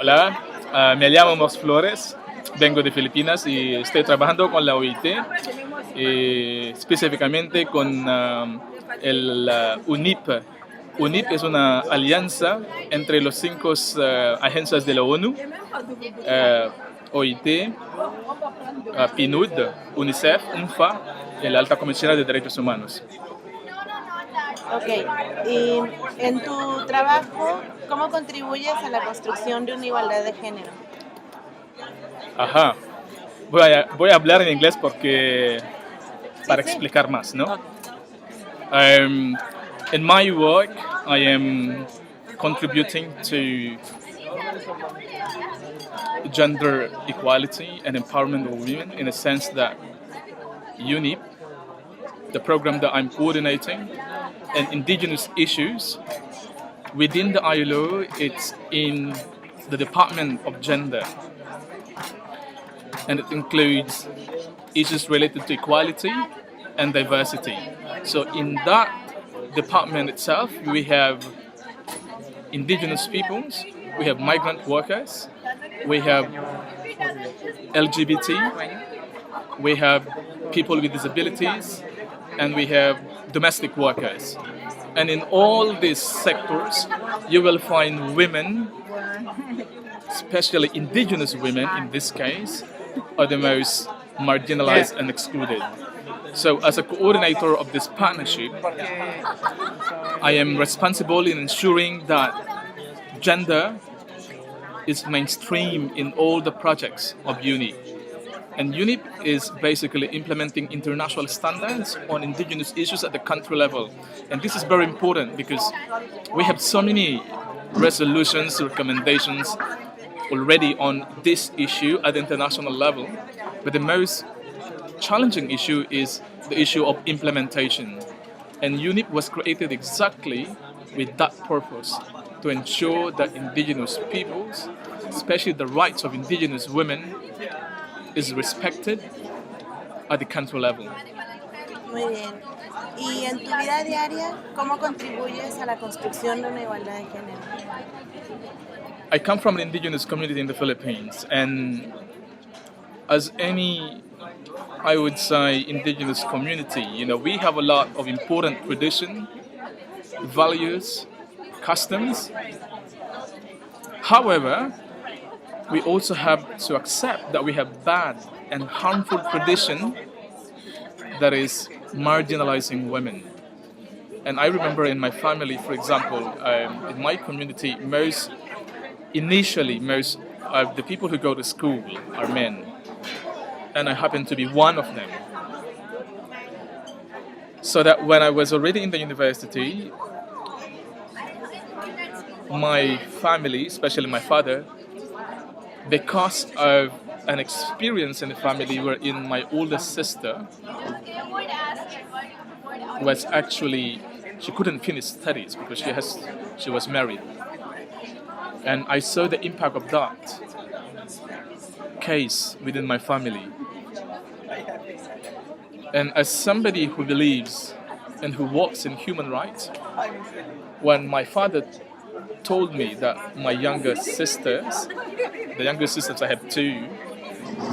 Hola, me llamo Morse Flores, vengo de Filipinas y estoy trabajando con la OIT, específicamente con el UNIPP. UNIPP es una alianza entre los cinco agencias de la ONU, OIT, PNUD, UNICEF, UNFA y la Alta Comisionada de Derechos Humanos. Ok, y en tu trabajo, ¿cómo contribuyes a la construcción de una igualdad de género? Ajá, voy a hablar en inglés porque para explicar más, ¿no? In my work, I am contributing to gender equality and empowerment of women in a sense that UNIP, the program that I'm coordinating, and indigenous issues within the ILO, it's in the Department of Gender, and it includes issues related to equality and diversity. So in that department itself, we have indigenous peoples, we have migrant workers, we have LGBT, we have people with disabilities, and we have domestic workers. And in all these sectors, you will find women, especially indigenous women in this case, are the most marginalized and excluded. So as a coordinator of this partnership, I am responsible in ensuring that gender is mainstream in all the projects of UNIP. And UNIP is basically implementing international standards on indigenous issues at the country level. And this is very important because we have so many resolutions, recommendations already on this issue at the international level. But the most challenging issue is the issue of implementation. And UNIP was created exactly with that purpose, to ensure that indigenous peoples, especially the rights of indigenous women, is respected at the country level. Muy bien. Y en tu vida diaria, ¿cómo contribuyes a la construcción de una igualdad de género? I come from an indigenous community in the Philippines, and as any, I would say, indigenous community, we have a lot of important tradition, values, customs. However, we also have to accept that we have bad and harmful tradition that is marginalizing women. And I remember in my family, for example, in my community, most the people who go to school are men, and I happen to be one of them. So that when I was already in the university, my family, especially my father, because of an experience in the family wherein my older sister was actually, she couldn't finish studies because she was married. And I saw the impact of that case within my family. And as somebody who believes and who works in human rights, when my father told me that my younger sisters, I have two,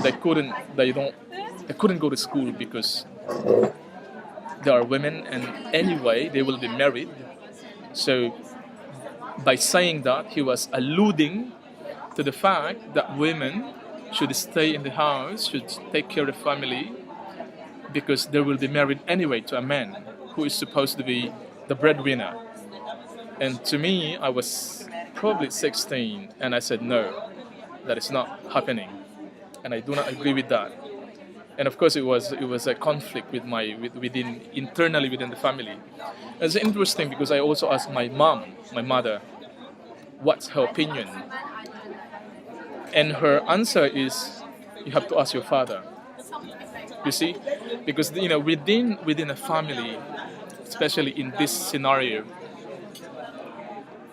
they couldn't go to school because they are women and anyway they will be married. So by saying that, he was alluding to the fact that women should stay in the house, should take care of the family, because they will be married anyway to a man who is supposed to be the breadwinner. And to me, I was probably 16, and I said, no, that is not happening. And I do not agree with that. And of course, it was a conflict internally within the family. It's interesting because I also asked my mother, what's her opinion? And her answer is, you have to ask your father. You see, because within a family, especially in this scenario,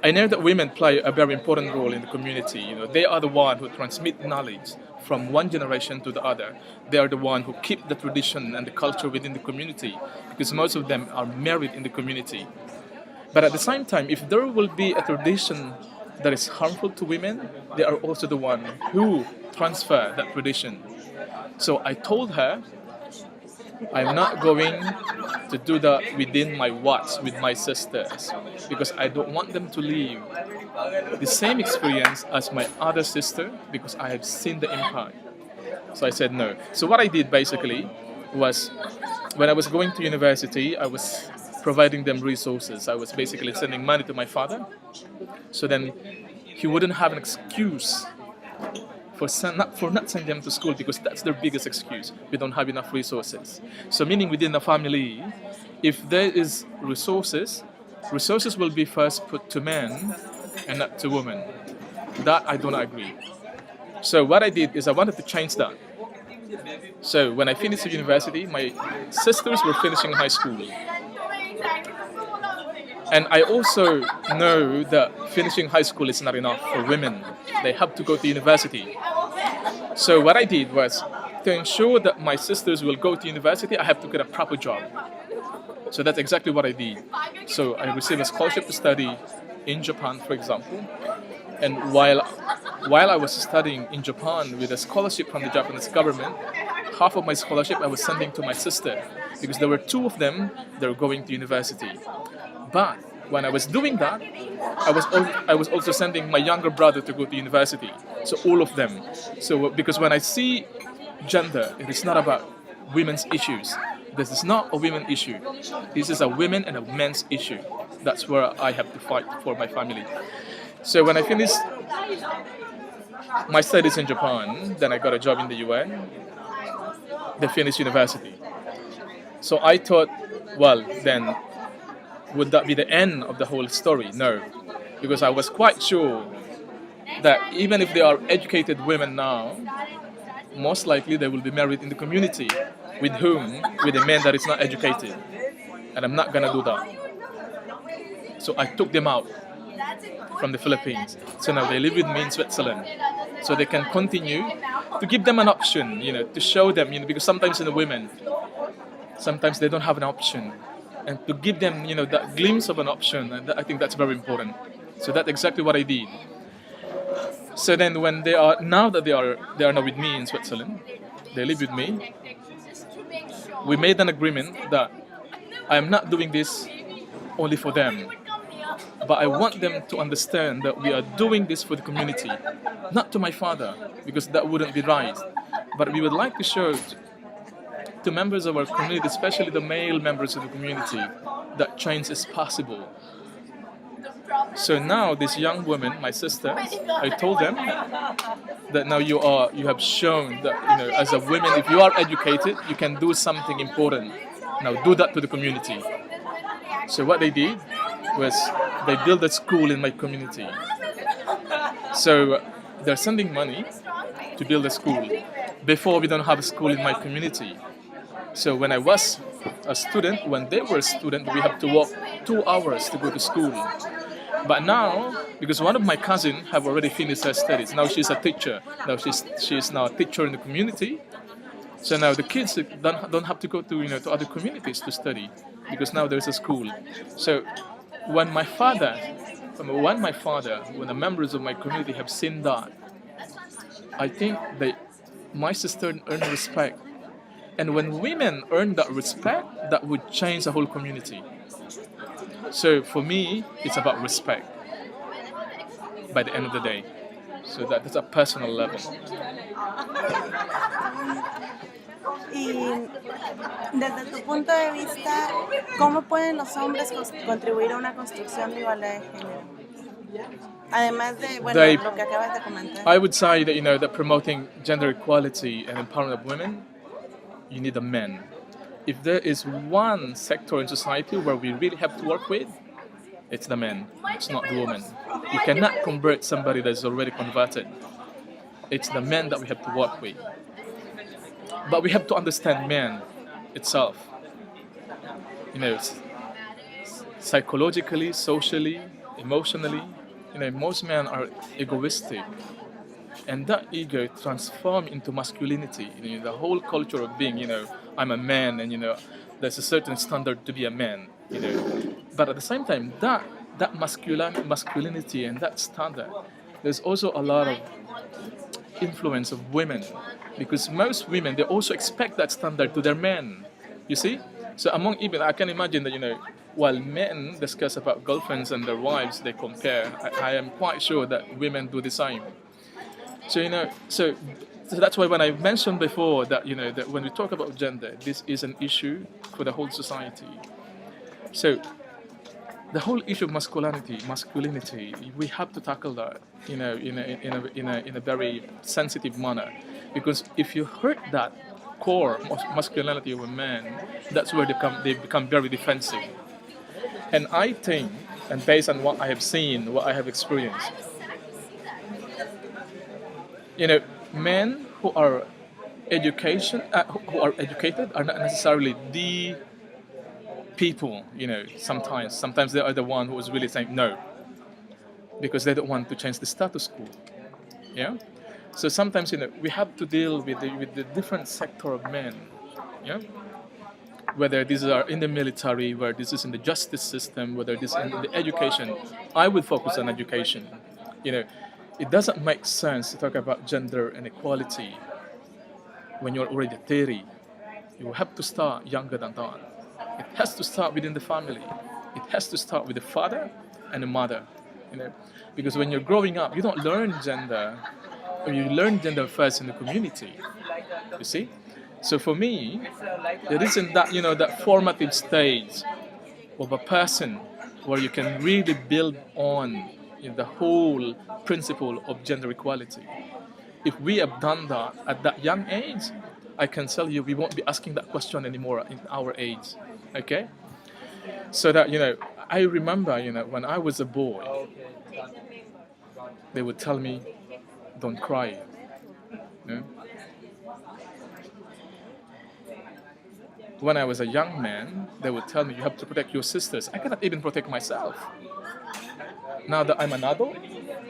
I know that women play a very important role in the community. They are the one who transmit knowledge from one generation to the other. They are the one who keep the tradition and the culture within the community, because most of them are married in the community. But at the same time, if there will be a tradition that is harmful to women, they are also the one who transfer that tradition. So I told her, I'm not going to do that within my watch with my sisters because I don't want them to live the same experience as my other sister because I have seen the impact. So I said no. So what I did basically was when I was going to university, I was providing them resources. I was basically sending money to my father so then he wouldn't have an excuse for not sending them to school because that's their biggest excuse. We don't have enough resources. So meaning within the family, if there is resources will be first put to men and not to women. That I don't agree. So what I did is I wanted to change that. So when I finished university, my sisters were finishing high school. And I also know that finishing high school is not enough for women. They have to go to university. So what I did was, to ensure that my sisters will go to university, I have to get a proper job. So that's exactly what I did. So I received a scholarship to study in Japan, for example. And while I was studying in Japan with a scholarship from the Japanese government, half of my scholarship I was sending to my sister because there were two of them that were going to university. But when I was doing that, I was also sending my younger brother to go to university. So all of them. So because when I see gender, it is not about women's issues. This is not a women issue. This is a women and a men's issue. That's where I have to fight for my family. So when I finished my studies in Japan, then I got a job in the UN, then finished university. So I thought, well, then would that be the end of the whole story? No, because I was quite sure that even if they are educated women now, most likely they will be married in the community. With whom? With a man that is not educated. And I'm not gonna do that. So I took them out from the Philippines. So now they live with me in Switzerland. So they can continue to give them an option, to show them, because sometimes in the women, sometimes they don't have an option. And to give them, that glimpse of an option, and I think that's very important. So that's exactly what I did. So then when now that they are now with me in Switzerland, they live with me, we made an agreement that I am not doing this only for them, but I want them to understand that we are doing this for the community, not to my father, because that wouldn't be right. But we would like to show to members of our community, especially the male members of the community, that change is possible. So now this young woman, my sister, I told them that now you have shown that as a woman, if you are educated, you can do something important. Now do that to the community. So what they did was they built a school in my community. So they're sending money to build a school. Before we don't have a school in my community. So when I was a student, when they were a student, we have to walk 2 hours to go to school. But now, because one of my cousins have already finished her studies, now she's a teacher. Now she's now a teacher in the community. So now the kids don't have to go to other communities to study because now there's a school. So when the members of my community have seen that, I think my sister earned respect. And when women earn that respect, that would change the whole community. So for me, it's about respect by the end of the day. So that's a personal level. Y desde tu punto de vista, ¿cómo pueden los hombres contribuir a una construcción de igualdad de género? Además de lo que acabas de comentar. I would say that that promoting gender equality and empowerment of women, you need a man. If there is one sector in society where we really have to work with, it's the man. It's not the woman. You cannot convert somebody that's already converted. It's the man that we have to work with. But we have to understand man itself. Psychologically, socially, emotionally, most men are egoistic. And that ego transforms into masculinity. The whole culture of being, I'm a man and, there's a certain standard to be a man, But at the same time, that that masculinity and that standard, there's also a lot of influence of women, because most women, they also expect that standard to their men. You see, so among even, I can imagine that, while men discuss about girlfriends and their wives, they compare. I am quite sure that women do the same. So so that's why when I mentioned before that that when we talk about gender, this is an issue for the whole society. So the whole issue of masculinity, we have to tackle that, in a very sensitive manner, because if you hurt that core masculinity of a man, that's where they become very defensive. And I think, and based on what I have seen, what I have experienced, men who are educated are not necessarily the people. Sometimes they are the one who is really saying no, because they don't want to change the status quo. Yeah. So sometimes we have to deal with the different sector of men. Yeah. Whether these are in the military, whether this is in the justice system, whether this is in the education. I will focus on education. It doesn't make sense to talk about gender inequality when you're already 30. You have to start younger than that. It has to start within the family. It has to start with the father and the mother. Because when you're growing up, you don't learn gender, or you learn gender first in the community. You see? So for me, it isn't that that formative stage of a person where you can really build on the whole principle of gender equality. If we have done that at that young age, I can tell you we won't be asking that question anymore in our age. Okay? So that I remember when I was a boy, they would tell me, "Don't cry." You know? When I was a young man, they would tell me, "You have to protect your sisters." I cannot even protect myself. Now that I'm an adult,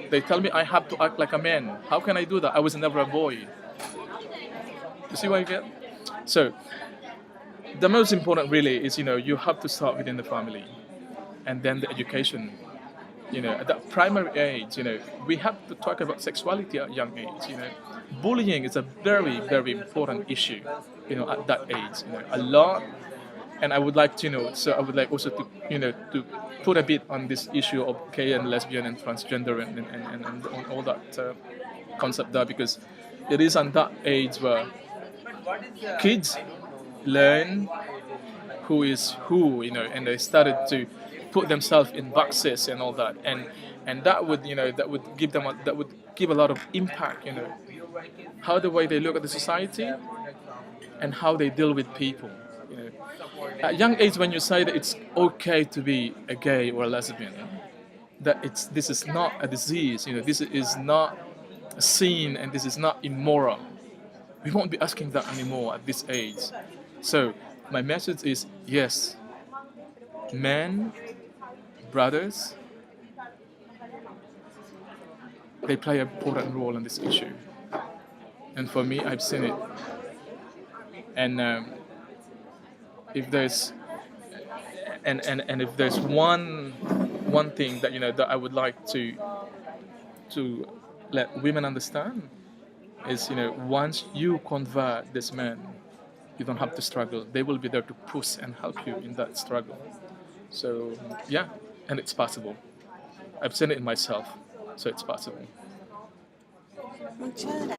they tell me I have to act like a man. How can I do that? I was never a boy. You see what I get? So the most important really is you have to start within the family, and then the education. At that primary age, we have to talk about sexuality at a young age. Bullying is a very, very important issue. At that age, a lot. And I would like to, so I would like also to, to put a bit on this issue of gay and lesbian and transgender and all that concept there, because it is on that age where kids learn who is who, and they started to put themselves in boxes and all that, and that would give them that would give a lot of impact, how the way they look at the society and how they deal with people. At young age, when you say that it's okay to be a gay or a lesbian, that this is not a disease, this is not a sin, and this is not immoral. We won't be asking that anymore at this age. So my message is, yes, men, brothers, they play an important role in this issue. And for me, I've seen it. And if there's if there's one thing that that I would like to let women understand is, once you convert this man, you don't have to struggle. They will be there to push and help you in that struggle. So yeah, and it's possible. I've seen it in myself, so it's possible. Muchas gracias.